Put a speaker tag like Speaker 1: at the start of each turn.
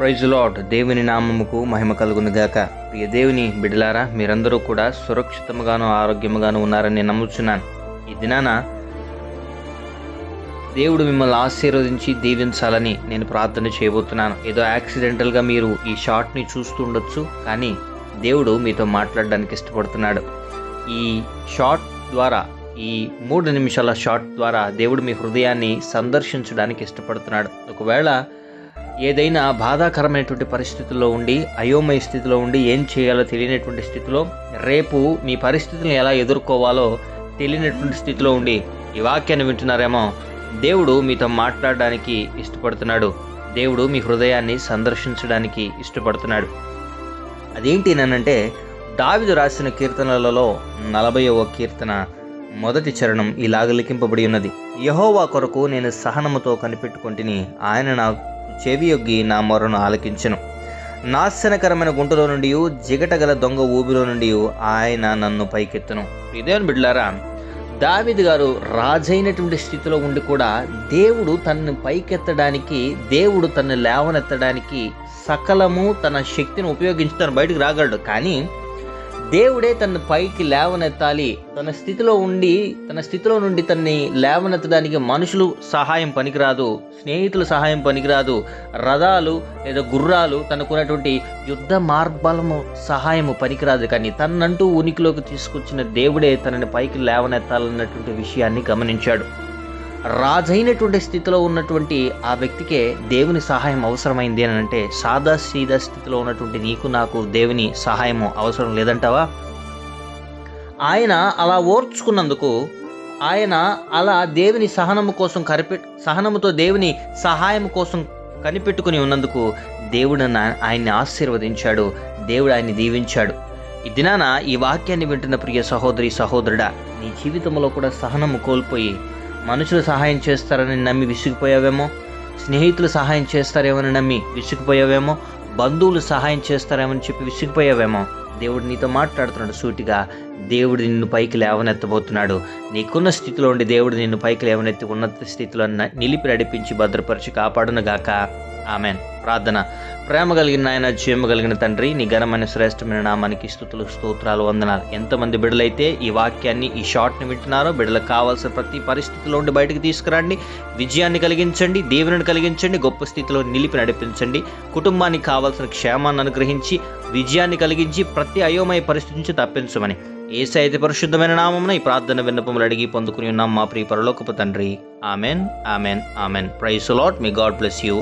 Speaker 1: Praise lord. దేవుని నామముకు మహిమ కలుగును గాక. ప్రియ దేవుని బిడ్డలారా, మీరందరూ కూడా సురక్షితముగాను ఆరోగ్యముగాను ఉన్నారని నేను నమ్ముచున్నాను. ఈ దినాన దేవుడు మిమ్మల్ని ఆశీర్వదించి దీవించాలని నేను ప్రార్థన చేయబోతున్నాను. ఏదో యాక్సిడెంటల్గా మీరు ఈ షార్ట్ని చూస్తూ ఉండొచ్చు, కానీ దేవుడు మీతో మాట్లాడడానికి ఇష్టపడుతున్నాడు. ఈ షార్ట్ ద్వారా, ఈ 3 నిమిషాల షార్ట్ ద్వారా దేవుడు మీ హృదయాన్ని సందర్శించడానికి ఇష్టపడుతున్నాడు. ఒకవేళ ఏదైనా బాధాకరమైనటువంటి పరిస్థితుల్లో ఉండి, అయోమయ స్థితిలో ఉండి, ఏం చేయాలో తెలియనటువంటి స్థితిలో, రేపు మీ పరిస్థితులను ఎలా ఎదుర్కోవాలో తెలియనటువంటి స్థితిలో ఉండి ఈ వాక్యాన్ని వింటున్నారేమో, దేవుడు మీతో మాట్లాడడానికి ఇష్టపడుతున్నాడు. దేవుడు మీ హృదయాన్ని సందర్శించడానికి ఇష్టపడుతున్నాడు. అదేంటి అనంటే, దావీదు రాసిన కీర్తనలలో 40వ కీర్తన మొదటి చరణం ఇలాగ లిఖింపబడి ఉన్నది. యెహోవా కొరకు నేను సహనముతో కనిపెట్టుకొంటిని, ఆయన నాకు చెవియొగ్గి నా మొరను ఆలకించెను. నాశనకరమైన గుంటలో నుండి, జిగటగల దొంగ ఊబిలో నుండి ఆయన నన్ను పైకెత్తును. ఇదేమని బిడ్డలారా, దావీదు గారు రాజైనటువంటి స్థితిలో ఉండి కూడా దేవుడు తనను పైకెత్తడానికి, దేవుడు తనను లేవనెత్తడానికి సకలము తన శక్తిని ఉపయోగించి తను బయటకు రాగలడు. కానీ దేవుడే తన పైకి లేవనెత్తాలి. తన స్థితిలో నుండి తనని లేవనెత్తడానికి మనుషులు సహాయం పనికిరాదు, స్నేహితుల సహాయం పనికిరాదు, రథాలు లేదా గుర్రాలు, తనకున్నటువంటి యుద్ధ మార్బలము సహాయము పనికిరాదు. కానీ తనంటూ ఉనికిలోకి తీసుకొచ్చిన దేవుడే తనని పైకి లేవనెత్తాలన్నటువంటి విషయాన్ని గమనించాడు. రాజైనటువంటి స్థితిలో ఉన్నటువంటి ఆ వ్యక్తికే దేవుని సహాయం అవసరమైంది అని అంటే, సాదా సీదా స్థితిలో ఉన్నటువంటి నీకు నాకు దేవుని సహాయము అవసరం లేదంటావా? ఆయన అలా ఓర్చుకున్నందుకు, ఆయన అలా దేవుని సహనముతో దేవుని సహాయం కోసం కనిపెట్టుకుని ఉన్నందుకు దేవుడు ఆయన్ని ఆశీర్వదించాడు. దేవుడు ఆయన్ని దీవించాడు. ఈ దినాన ఈ వాక్యాన్ని వింటున్న ప్రియ సహోదరి సహోదరుడా, నీ జీవితంలో కూడా సహనము కోల్పోయి, మనుషులు సహాయం చేస్తారని నమ్మి విసిగిపోయావేమో, స్నేహితులు సహాయం చేస్తారేమని నమ్మి విసిగిపోయావేమో, బంధువులు సహాయం చేస్తారేమని చెప్పి విసిగిపోయావేమో, దేవుడు నీతో మాట్లాడుతున్నాడు సూటిగా. దేవుడు నిన్ను పైకి లేవనెత్తబోతున్నాడు. నీకున్న స్థితిలో ఉండి దేవుడు నిన్ను పైకి లేవనెత్తి ఉన్నత స్థితిలో నిలిపి నడిపించి భద్రపరిచి కాపాడునుగాక. ఆమెన్. ప్రార్థన. ప్రేమ కలిగిన నాయన, జీవము కలిగిన తండ్రి, నీ ఘనమైన శ్రేష్టమైన నామానికి స్తుతులు, స్తోత్రాలు, వందనాలు. ఎంతమంది బిడ్డలైతే ఈ వాక్యాన్ని, ఈ షార్ట్ని వింటున్నారో, బిడ్డలకు కావాల్సిన ప్రతి పరిస్థితిలో ఉండి బయటకు తీసుకురండి. విజయాన్ని కలిగించండి, దీవెనను కలిగించండి, గొప్ప స్థితిలో నిలిపి నడిపించండి. కుటుంబానికి కావాల్సిన క్షేమాన్ని అనుగ్రహించి, విజయాన్ని కలిగించి, ప్రతి అయోమయ పరిస్థితి నుంచి తప్పించమని యేసయ్య అతి పరిశుద్ధమైన నామమున ఈ ప్రార్థన విన్నపములు అడిగి పొందుకుని ఉన్నాం మా ప్రియ పరలోకపు తండ్రి. Amen, amen, amen. Praise the Lord. May God bless you.